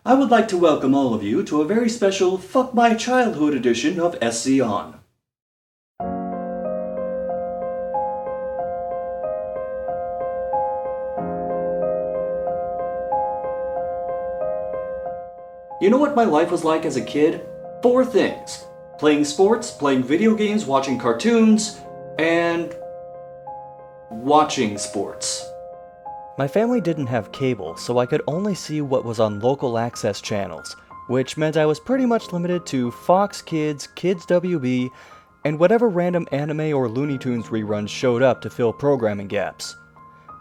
I would like to welcome all of you to a very special Fuck My Childhood edition of SC On. You know what my life was like as a kid? 4 things. Playing sports, playing video games, watching cartoons, and watching sports. My family didn't have cable, so I could only see what was on local access channels, which meant I was pretty much limited to Fox Kids, Kids WB, and whatever random anime or Looney Tunes reruns showed up to fill programming gaps.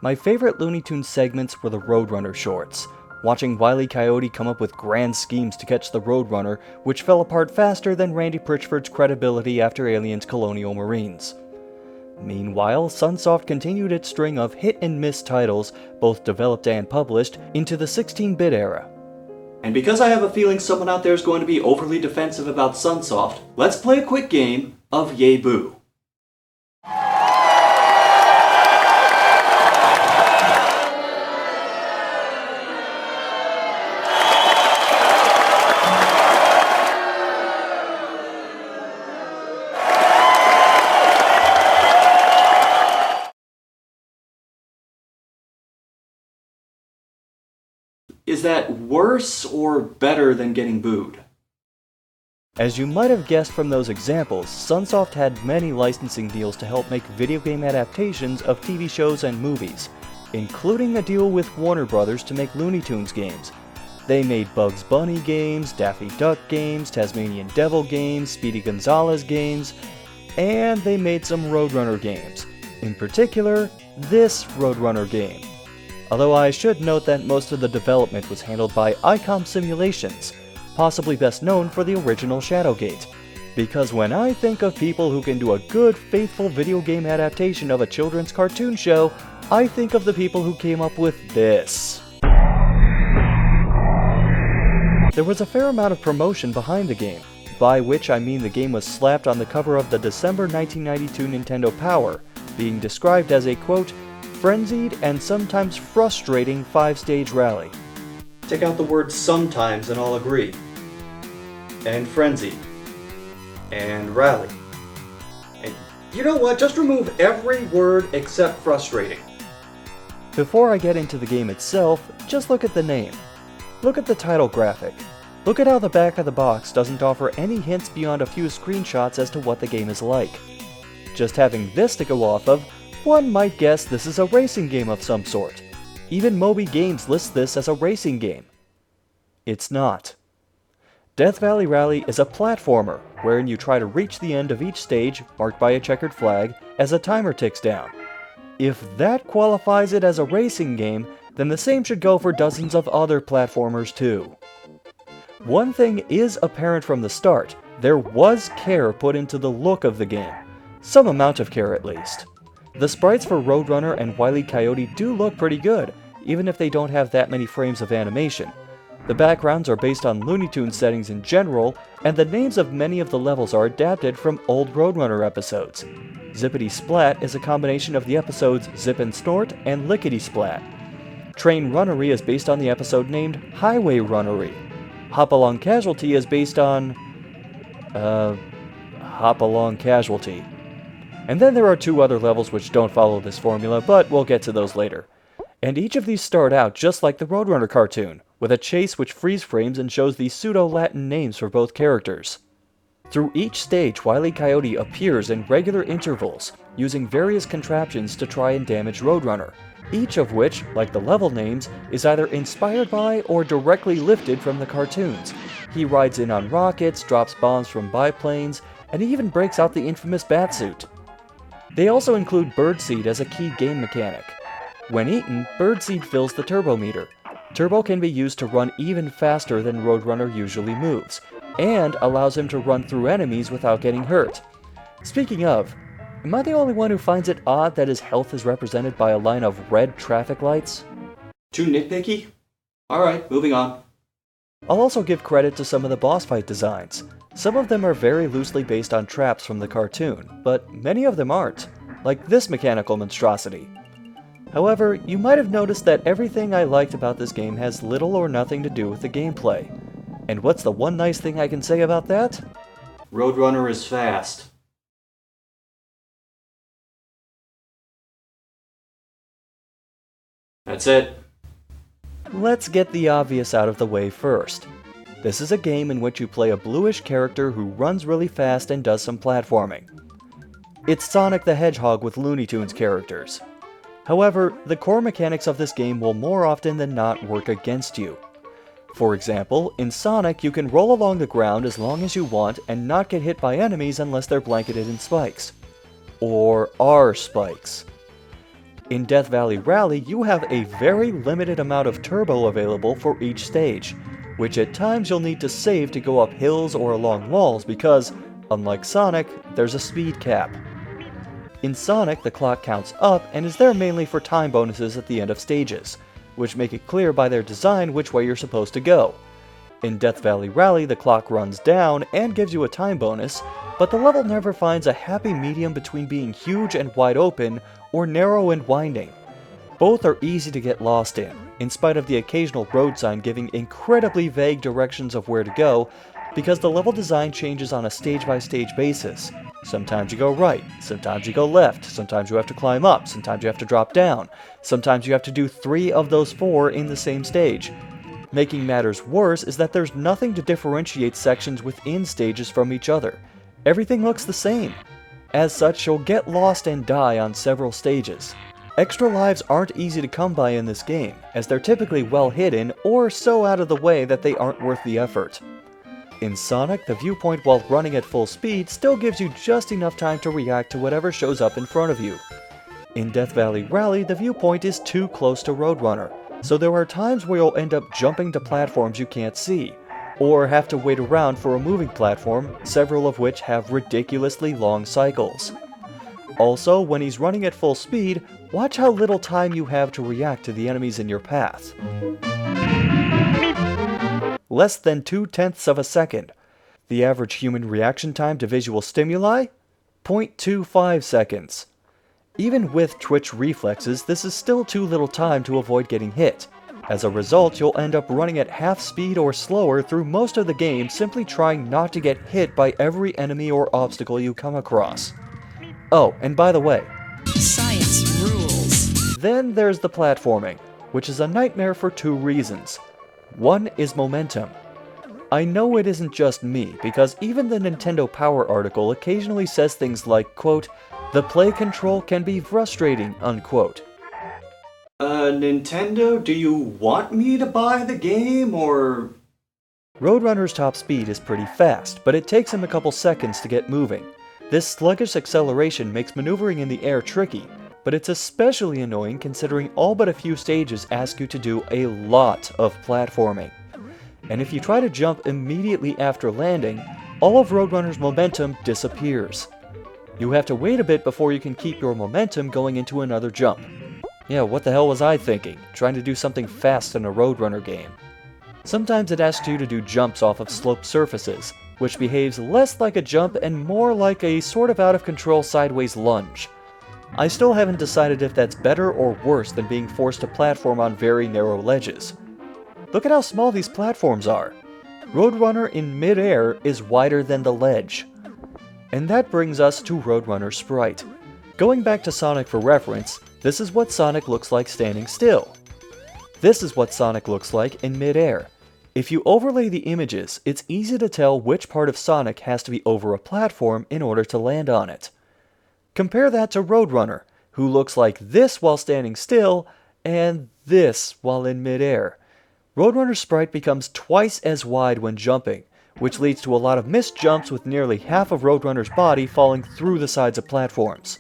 My favorite Looney Tunes segments were the Roadrunner shorts, watching Wily Coyote come up with grand schemes to catch the Roadrunner, which fell apart faster than Randy Pritchford's credibility after Alien's colonial marines. Meanwhile, Sunsoft continued its string of hit-and-miss titles, both developed and published, into the 16-bit era. And because I have a feeling someone out there is going to be overly defensive about Sunsoft, let's play a quick game of Yay Boo. Is that worse or better than getting booed? As you might have guessed from those examples, Sunsoft had many licensing deals to help make video game adaptations of TV shows and movies, including a deal with Warner Brothers to make Looney Tunes games. They made Bugs Bunny games, Daffy Duck games, Tasmanian Devil games, Speedy Gonzales games, and they made some Roadrunner games. In particular, this Roadrunner game. Although I should note that most of the development was handled by ICOM Simulations, possibly best known for the original Shadowgate. Because when I think of people who can do a good, faithful video game adaptation of a children's cartoon show, I think of the people who came up with this. There was a fair amount of promotion behind the game, by which I mean the game was slapped on the cover of the December 1992 Nintendo Power, being described as a, quote, frenzied and sometimes frustrating 5-stage rally. Take out the word sometimes and I'll agree. And frenzied. And rally. And you know what? Just remove every word except frustrating. Before I get into the game itself, just look at the name. Look at the title graphic. Look at how the back of the box doesn't offer any hints beyond a few screenshots as to what the game is like. Just having this to go off of, one might guess this is a racing game of some sort. Even Moby Games lists this as a racing game. It's not. Death Valley Rally is a platformer, wherein you try to reach the end of each stage, marked by a checkered flag, as a timer ticks down. If that qualifies it as a racing game, then the same should go for dozens of other platformers too. One thing is apparent from the start: there was care put into the look of the game. Some amount of care at least. The sprites for Roadrunner and Wile E. Coyote do look pretty good, even if they don't have that many frames of animation. The backgrounds are based on Looney Tunes settings in general, and the names of many of the levels are adapted from old Roadrunner episodes. Zippity Splat is a combination of the episodes Zip and Snort and Lickety Splat. Train Runnery is based on the episode named Highway Runnery. Hop Along Casualty is based on... Hop Along Casualty. And then there are 2 other levels which don't follow this formula, but we'll get to those later. And each of these start out just like the Roadrunner cartoon, with a chase which freeze frames and shows the pseudo-Latin names for both characters. Through each stage, Wile E. Coyote appears in regular intervals, using various contraptions to try and damage Roadrunner, each of which, like the level names, is either inspired by or directly lifted from the cartoons. He rides in on rockets, drops bombs from biplanes, and even breaks out the infamous Batsuit. They also include birdseed as a key game mechanic. When eaten, birdseed fills the turbo meter. Turbo can be used to run even faster than Roadrunner usually moves, and allows him to run through enemies without getting hurt. Speaking of, am I the only one who finds it odd that his health is represented by a line of red traffic lights? Too nitpicky? Alright, moving on. I'll also give credit to some of the boss fight designs. Some of them are very loosely based on traps from the cartoon, but many of them aren't, like this mechanical monstrosity. However, you might have noticed that everything I liked about this game has little or nothing to do with the gameplay. And what's the one nice thing I can say about that? Roadrunner is fast. That's it. Let's get the obvious out of the way first. This is a game in which you play a bluish character who runs really fast and does some platforming. It's Sonic the Hedgehog with Looney Tunes characters. However, the core mechanics of this game will more often than not work against you. For example, in Sonic you can roll along the ground as long as you want and not get hit by enemies unless they're blanketed in spikes. Or are spikes. In Death Valley Rally, you have a very limited amount of turbo available for each stage, which at times you'll need to save to go up hills or along walls because, unlike Sonic, there's a speed cap. In Sonic, the clock counts up and is there mainly for time bonuses at the end of stages, which make it clear by their design which way you're supposed to go. In Death Valley Rally, the clock runs down and gives you a time bonus, but the level never finds a happy medium between being huge and wide open or narrow and winding. Both are easy to get lost in spite of the occasional road sign giving incredibly vague directions of where to go, because the level design changes on a stage-by-stage basis. Sometimes you go right, sometimes you go left, sometimes you have to climb up, sometimes you have to drop down, sometimes you have to do 3 of those 4 in the same stage. Making matters worse is that there's nothing to differentiate sections within stages from each other. Everything looks the same. As such, you'll get lost and die on several stages. Extra lives aren't easy to come by in this game, as they're typically well hidden or so out of the way that they aren't worth the effort. In Sonic, the viewpoint while running at full speed still gives you just enough time to react to whatever shows up in front of you. In Death Valley Rally, the viewpoint is too close to Roadrunner, so there are times where you'll end up jumping to platforms you can't see, or have to wait around for a moving platform, several of which have ridiculously long cycles. Also, when he's running at full speed, watch how little time you have to react to the enemies in your path. Less than 0.2 of a second. The average human reaction time to visual stimuli? 0.25 seconds. Even with twitch reflexes, this is still too little time to avoid getting hit. As a result, you'll end up running at half speed or slower through most of the game, simply trying not to get hit by every enemy or obstacle you come across. Oh, and by the way, science rules. Then there's the platforming, which is a nightmare for 2 reasons. One is momentum. I know it isn't just me, because even the Nintendo Power article occasionally says things like, quote, "The play control can be frustrating," unquote. Nintendo, do you want me to buy the game, or...? Roadrunner's top speed is pretty fast, but it takes him a couple seconds to get moving. This sluggish acceleration makes maneuvering in the air tricky, but it's especially annoying considering all but a few stages ask you to do a lot of platforming. And if you try to jump immediately after landing, all of Roadrunner's momentum disappears. You have to wait a bit before you can keep your momentum going into another jump. Yeah, what the hell was I thinking, trying to do something fast in a Roadrunner game? Sometimes it asks you to do jumps off of sloped surfaces, which behaves less like a jump and more like a sort of out-of-control sideways lunge. I still haven't decided if that's better or worse than being forced to platform on very narrow ledges. Look at how small these platforms are. Roadrunner in mid-air is wider than the ledge. And that brings us to Roadrunner Sprite. Going back to Sonic for reference, this is what Sonic looks like standing still. This is what Sonic looks like in mid-air. If you overlay the images, it's easy to tell which part of Sonic has to be over a platform in order to land on it. Compare that to Roadrunner, who looks like this while standing still, and this while in mid-air. Roadrunner Sprite becomes twice as wide when jumping, which leads to a lot of missed jumps with nearly half of Roadrunner's body falling through the sides of platforms.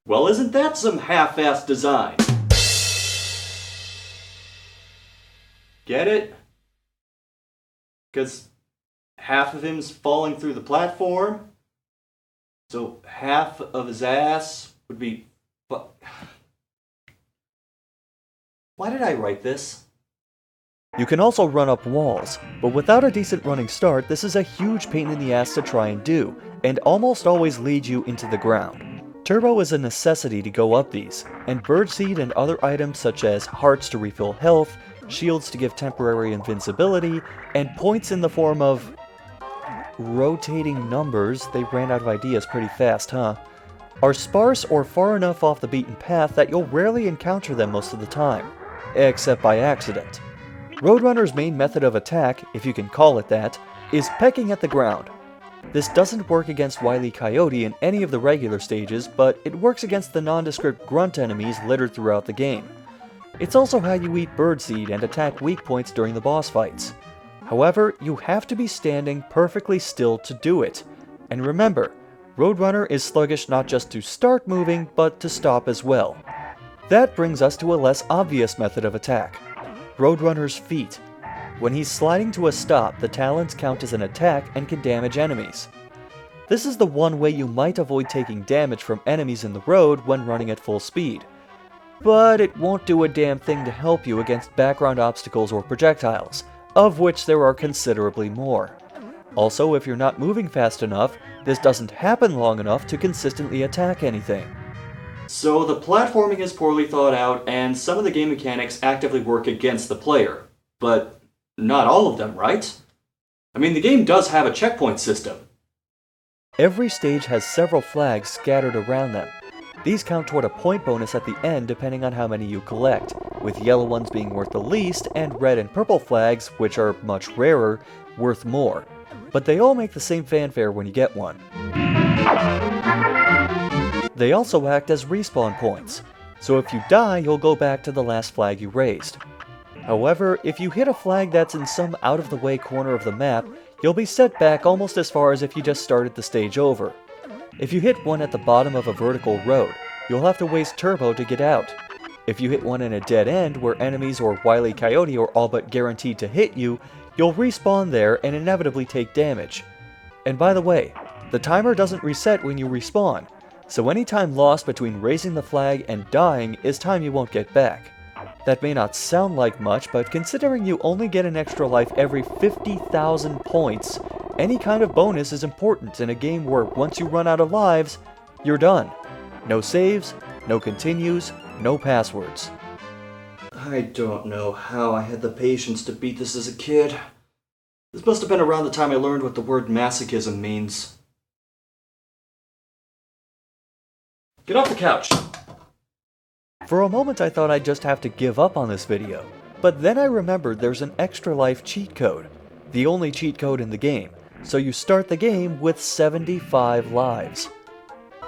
Well, isn't that some half-assed design? Get it? Because half of him's falling through the platform, so half of his ass would be... Why did I write this? You can also run up walls, but without a decent running start, this is a huge pain in the ass to try and do, and almost always leads you into the ground. Turbo is a necessity to go up these, and birdseed and other items such as hearts to refill health, shields to give temporary invincibility, and points in the form of rotating numbers, they ran out of ideas pretty fast, huh? Are sparse or far enough off the beaten path that you'll rarely encounter them most of the time, except by accident. Roadrunner's main method of attack, if you can call it that, is pecking at the ground. This doesn't work against Wily Coyote in any of the regular stages, but it works against the nondescript grunt enemies littered throughout the game. It's also how you eat birdseed and attack weak points during the boss fights. However, you have to be standing perfectly still to do it. And remember, Roadrunner is sluggish not just to start moving, but to stop as well. That brings us to a less obvious method of attack. Roadrunner's feet. When he's sliding to a stop, the talons count as an attack and can damage enemies. This is the one way you might avoid taking damage from enemies in the road when running at full speed. But it won't do a damn thing to help you against background obstacles or projectiles, of which there are considerably more. Also, if you're not moving fast enough, this doesn't happen long enough to consistently attack anything. So the platforming is poorly thought out, and some of the game mechanics actively work against the player. But not all of them, right? I mean, the game does have a checkpoint system. Every stage has several flags scattered around them. These count toward a point bonus at the end depending on how many you collect, with yellow ones being worth the least, and red and purple flags, which are much rarer, worth more. But they all make the same fanfare when you get one. They also act as respawn points, so if you die, you'll go back to the last flag you raised. However, if you hit a flag that's in some out-of-the-way corner of the map, you'll be set back almost as far as if you just started the stage over. If you hit one at the bottom of a vertical road, you'll have to waste turbo to get out. If you hit one in a dead end where enemies or Wily Coyote are all but guaranteed to hit you, you'll respawn there and inevitably take damage. And by the way, the timer doesn't reset when you respawn, so any time lost between raising the flag and dying is time you won't get back. That may not sound like much, but considering you only get an extra life every 50,000 points, any kind of bonus is important in a game where once you run out of lives, you're done. No saves, no continues, no passwords. I don't know how I had the patience to beat this as a kid. This must have been around the time I learned what the word masochism means. Get off the couch! For a moment I thought I'd just have to give up on this video, but then I remembered there's an extra life cheat code, the only cheat code in the game, so you start the game with 75 lives.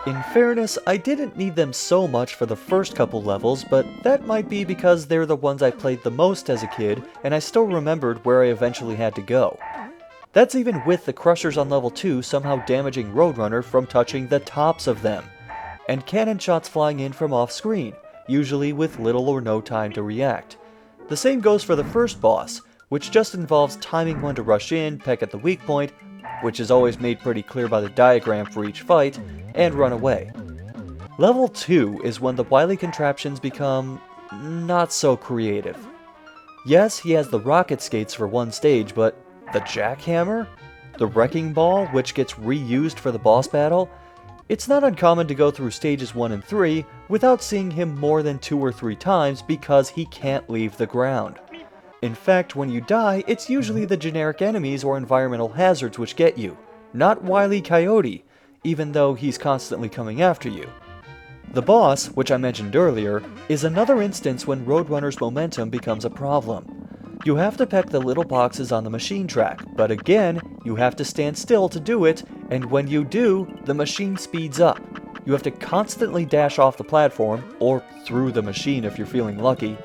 In fairness, I didn't need them so much for the first couple levels, but that might be because they're the ones I played the most as a kid, and I still remembered where I eventually had to go. That's even with the crushers on level 2 somehow damaging Roadrunner from touching the tops of them, and cannon shots flying in from off-screen, usually with little or no time to react. The same goes for the first boss, which just involves timing when to rush in, peck at the weak point, which is always made pretty clear by the diagram for each fight, and run away. Level 2 is when the Wily contraptions become not so creative. Yes, he has the rocket skates for one stage, but the jackhammer? The wrecking ball, which gets reused for the boss battle? It's not uncommon to go through stages 1 and 3 without seeing him more than 2 or 3 times because he can't leave the ground. In fact, when you die, it's usually the generic enemies or environmental hazards which get you, not Wily Coyote, even though he's constantly coming after you. The boss, which I mentioned earlier, is another instance when Roadrunner's momentum becomes a problem. You have to peck the little boxes on the machine track, but again, you have to stand still to do it, and when you do, the machine speeds up. You have to constantly dash off the platform, or through the machine if you're feeling lucky,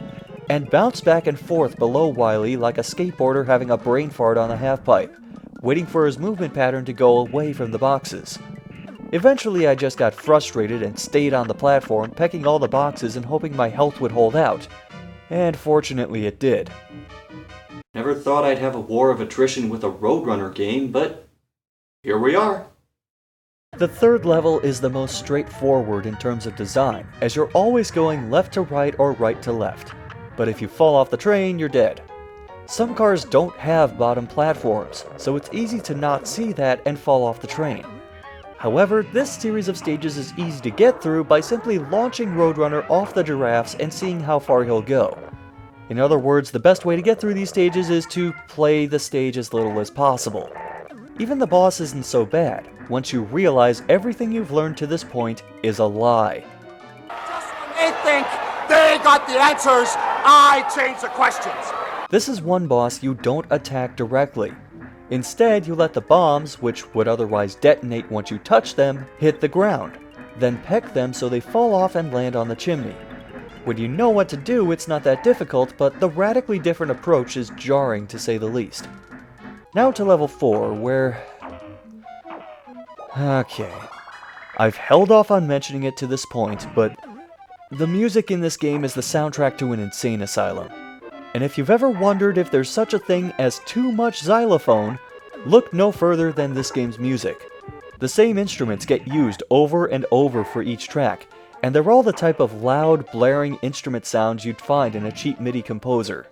and bounce back and forth below Wily like a skateboarder having a brain fart on a halfpipe, waiting for his movement pattern to go away from the boxes. Eventually I just got frustrated and stayed on the platform, pecking all the boxes and hoping my health would hold out. And fortunately it did. Never thought I'd have a war of attrition with a Roadrunner game, but here we are. The third level is the most straightforward in terms of design, as you're always going left to right or right to left. But if you fall off the train, you're dead. Some cars don't have bottom platforms, so it's easy to not see that and fall off the train. However, this series of stages is easy to get through by simply launching Roadrunner off the giraffes and seeing how far he'll go. In other words, the best way to get through these stages is to play the stage as little as possible. Even the boss isn't so bad, once you realize everything you've learned to this point is a lie. Just when they think they got the answers, I change the questions. This is one boss you don't attack directly. Instead, you let the bombs, which would otherwise detonate once you touch them, hit the ground, then peck them so they fall off and land on the chimney. When you know what to do, it's not that difficult, but the radically different approach is jarring to say the least. Now to level 4, where... Okay. I've held off on mentioning it to this point, but the music in this game is the soundtrack to an insane asylum. And if you've ever wondered if there's such a thing as too much xylophone, look no further than this game's music. The same instruments get used over and over for each track, and they're all the type of loud, blaring instrument sounds you'd find in a cheap MIDI composer.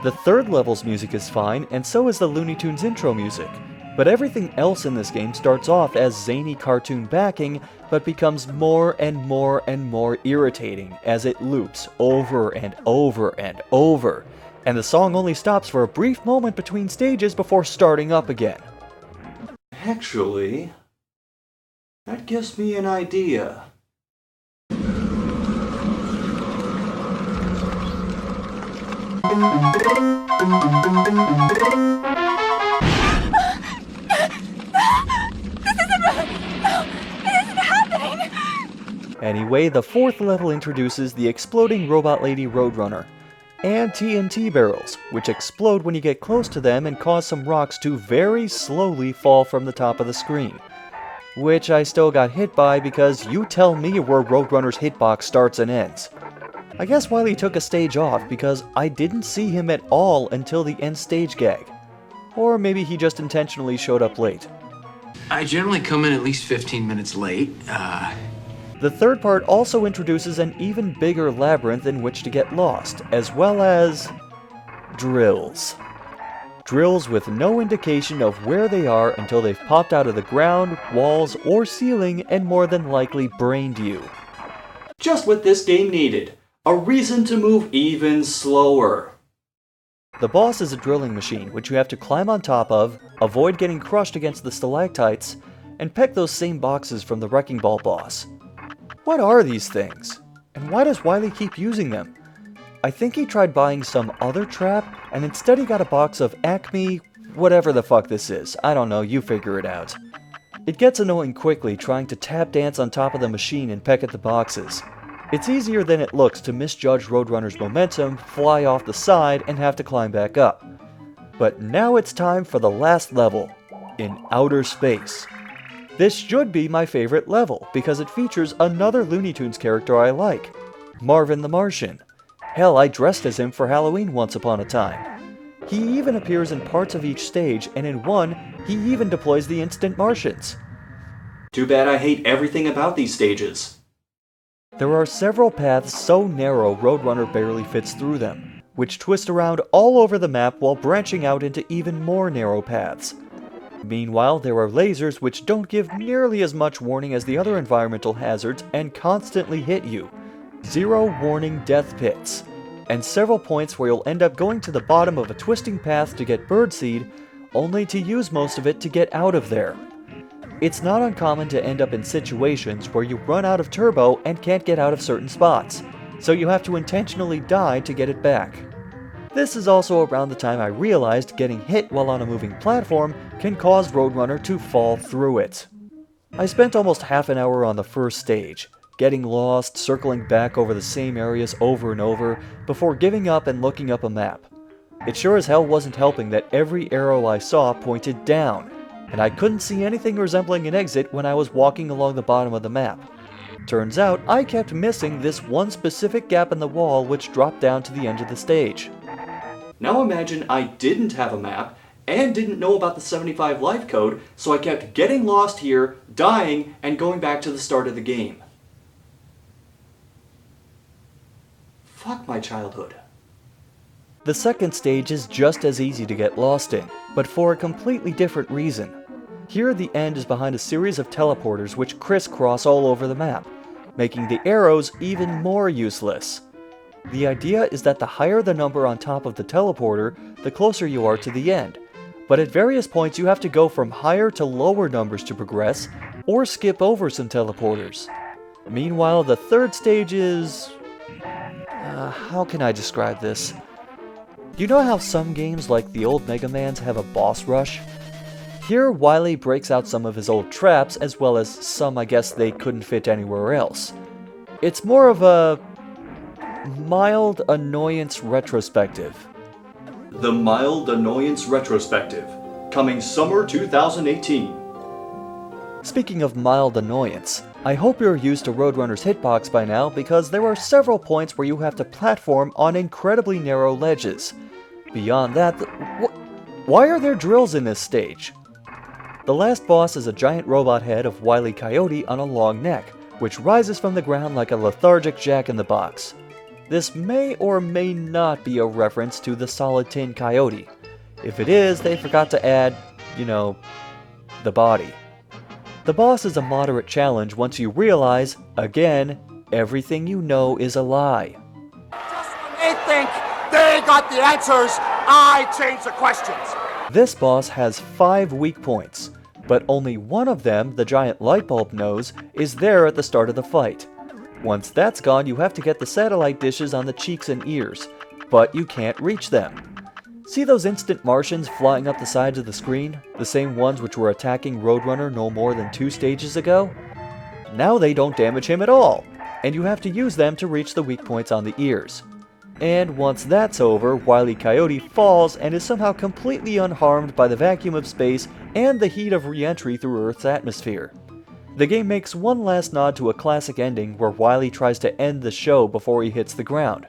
The third level's music is fine, and so is the Looney Tunes intro music, but everything else in this game starts off as zany cartoon backing, but becomes more and more and more irritating as it loops over and over and over, and the song only stops for a brief moment between stages before starting up again. Actually, that gives me an idea. Anyway, the fourth level introduces the exploding robot lady Roadrunner, and TNT barrels, which explode when you get close to them and cause some rocks to very slowly fall from the top of the screen. Which I still got hit by because you tell me where Roadrunner's hitbox starts and ends. I guess Wily took a stage off because I didn't see him at all until the end stage gag. Or maybe he just intentionally showed up late. I generally come in at least 15 minutes late. The third part also introduces an even bigger labyrinth in which to get lost, as well as... drills. Drills with no indication of where they are until they've popped out of the ground, walls, or ceiling and more than likely brained you. Just what this game needed. A reason to move even slower. The boss is a drilling machine, which you have to climb on top of, avoid getting crushed against the stalactites, and peck those same boxes from the Wrecking Ball boss. What are these things? And why does Wily keep using them? I think he tried buying some other trap, and instead he got a box of Acme, whatever the fuck this is. I don't know, you figure it out. It gets annoying quickly trying to tap dance on top of the machine and peck at the boxes. It's easier than it looks to misjudge Roadrunner's momentum, fly off the side, and have to climb back up. But now it's time for the last level, in outer space. This should be my favorite level, because it features another Looney Tunes character I like, Marvin the Martian. Hell, I dressed as him for Halloween once upon a time. He even appears in parts of each stage, and in one, he even deploys the Instant Martians. Too bad I hate everything about these stages. There are several paths so narrow Roadrunner barely fits through them, which twist around all over the map while branching out into even more narrow paths. Meanwhile, there are lasers which don't give nearly as much warning as the other environmental hazards and constantly hit you. Zero warning death pits, and several points where you'll end up going to the bottom of a twisting path to get birdseed, only to use most of it to get out of there. It's not uncommon to end up in situations where you run out of turbo and can't get out of certain spots, so you have to intentionally die to get it back. This is also around the time I realized getting hit while on a moving platform can cause Roadrunner to fall through it. I spent almost half an hour on the first stage, getting lost, circling back over the same areas over and over, before giving up and looking up a map. It sure as hell wasn't helping that every arrow I saw pointed down, and I couldn't see anything resembling an exit when I was walking along the bottom of the map. Turns out I kept missing this one specific gap in the wall which dropped down to the end of the stage. Now imagine I didn't have a map and didn't know about the 75 life code, so I kept getting lost here, dying, and going back to the start of the game. Fuck my childhood. The second stage is just as easy to get lost in, but for a completely different reason. Here the end is behind a series of teleporters which crisscross all over the map, making the arrows even more useless. The idea is that the higher the number on top of the teleporter, the closer you are to the end, but at various points you have to go from higher to lower numbers to progress, or skip over some teleporters. Meanwhile, the third stage is... how can I describe this? You know how some games like the old Mega Mans have a boss rush? Here, Wily breaks out some of his old traps, as well as some I guess they couldn't fit anywhere else. It's more of a mild annoyance retrospective. The Mild Annoyance Retrospective, coming summer 2018. Speaking of mild annoyance, I hope you're used to Roadrunner's hitbox by now because there are several points where you have to platform on incredibly narrow ledges. Beyond that, why are there drills in this stage? The last boss is a giant robot head of Wile E. Coyote on a long neck, which rises from the ground like a lethargic jack-in-the-box. This may or may not be a reference to the Solid Tin Coyote. If it is, they forgot to add, the body. The boss is a moderate challenge once you realize, again, everything you know is a lie. Just when they think they got the answers, I change the questions. This boss has 5 weak points, but only one of them, the giant light bulb nose, is there at the start of the fight. Once that's gone, you have to get the satellite dishes on the cheeks and ears, but you can't reach them. See those instant Martians flying up the sides of the screen? The same ones which were attacking Roadrunner no more than 2 stages ago? Now they don't damage him at all, and you have to use them to reach the weak points on the ears. And once that's over, Wile E. Coyote falls and is somehow completely unharmed by the vacuum of space and the heat of re-entry through Earth's atmosphere. The game makes one last nod to a classic ending where Wily tries to end the show before he hits the ground.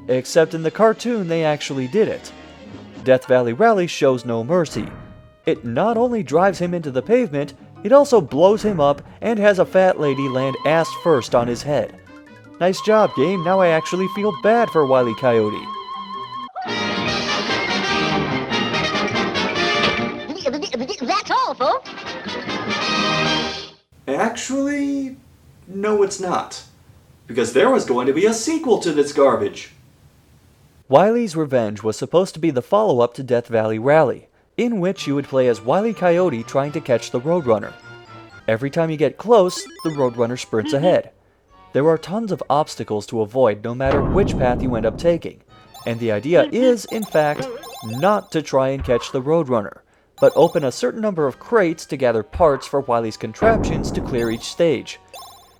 Except in the cartoon they actually did it. Death Valley Rally shows no mercy. It not only drives him into the pavement, it also blows him up and has a fat lady land ass first on his head. Nice job, game. Now I actually feel bad for Wile E. Coyote. That's all, folks. Actually, no it's not. Because there was going to be a sequel to this garbage. Wily's Revenge was supposed to be the follow-up to Death Valley Rally, in which you would play as Wile E. Coyote trying to catch the Roadrunner. Every time you get close, the Roadrunner sprints ahead. There are tons of obstacles to avoid no matter which path you end up taking, and the idea is, in fact, not to try and catch the Roadrunner, but open a certain number of crates to gather parts for Wily's contraptions to clear each stage.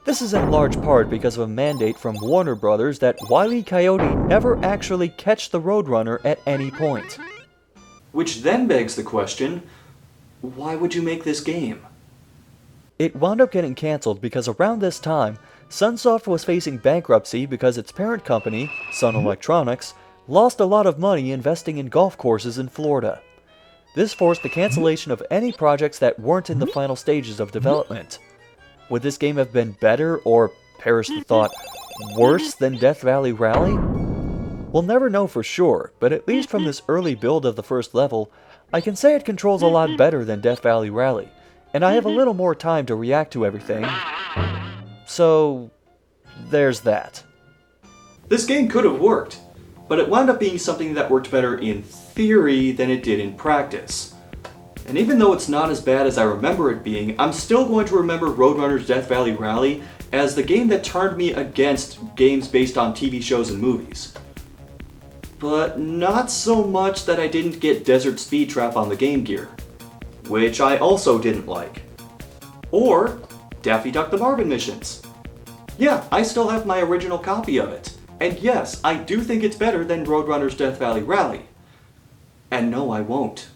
This is in large part because of a mandate from Warner Brothers that Wile E. Coyote never actually catch the Roadrunner at any point. Which then begs the question, why would you make this game? It wound up getting cancelled because around this time, Sunsoft was facing bankruptcy because its parent company, Sun Electronics, lost a lot of money investing in golf courses in Florida. This forced the cancellation of any projects that weren't in the final stages of development. Would this game have been better, or, perish the thought, worse than Death Valley Rally? We'll never know for sure, but at least from this early build of the first level, I can say it controls a lot better than Death Valley Rally, and I have a little more time to react to everything. So, there's that. This game could have worked, but it wound up being something that worked better in theory than it did in practice. And even though it's not as bad as I remember it being, I'm still going to remember Roadrunner's Death Valley Rally as the game that turned me against games based on TV shows and movies. But not so much that I didn't get Desert Speed Trap on the Game Gear, which I also didn't like. Or Daffy Duck the Marvin missions. Yeah, I still have my original copy of it. And yes, I do think it's better than Roadrunner's Death Valley Rally. And no, I won't.